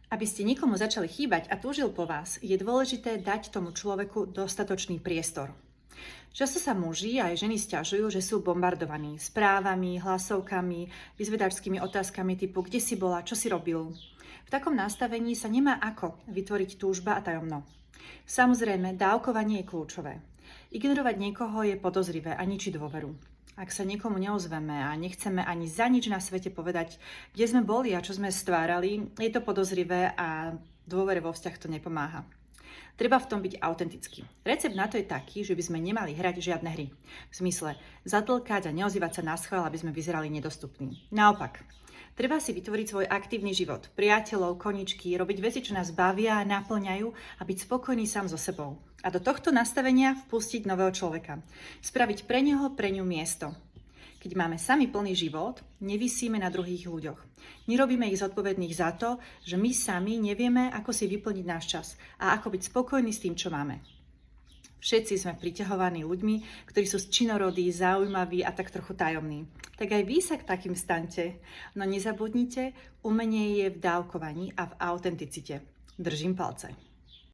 Aby ste nikomu začali chýbať a túžil po vás, je dôležité dať tomu človeku dostatočný priestor. Často sa muži a aj ženy sťažujú, že sú bombardovaní správami, hlasovkami, vyzvedačskými otázkami typu kde si bola, čo si robil. V takom nastavení sa nemá ako vytvoriť túžba a tajomno. Samozrejme, dávkovanie je kľúčové. Ignorovať niekoho je podozrivé a ničí dôveru. Ak sa niekomu neozveme a nechceme ani za nič na svete povedať, kde sme boli a čo sme stvárali, je to podozrivé a dôvere vo vzťah to nepomáha. Treba v tom byť autentický. Recept na to je taký, že by sme nemali hrať žiadne hry. V zmysle zatlkať a neozývať sa na schvál, aby sme vyzerali nedostupní. Naopak, treba si vytvoriť svoj aktívny život. Priateľov, koničky, robiť veci, čo nás bavia a naplňajú a byť spokojný sám so sebou. A do tohto nastavenia vpustiť nového človeka. Spraviť pre ňu miesto. Keď máme sami plný život, nevisíme na druhých ľuďoch. Nerobíme ich zodpovedných za to, že my sami nevieme, ako si vyplniť náš čas a ako byť spokojní s tým, čo máme. Všetci sme priťahovaní ľuďmi, ktorí sú činorodí, zaujímaví a tak trochu tajomní. Tak aj vy sa k takým staňte. No nezabudnite, umenie je v dávkovaní a v autenticite. Držím palce.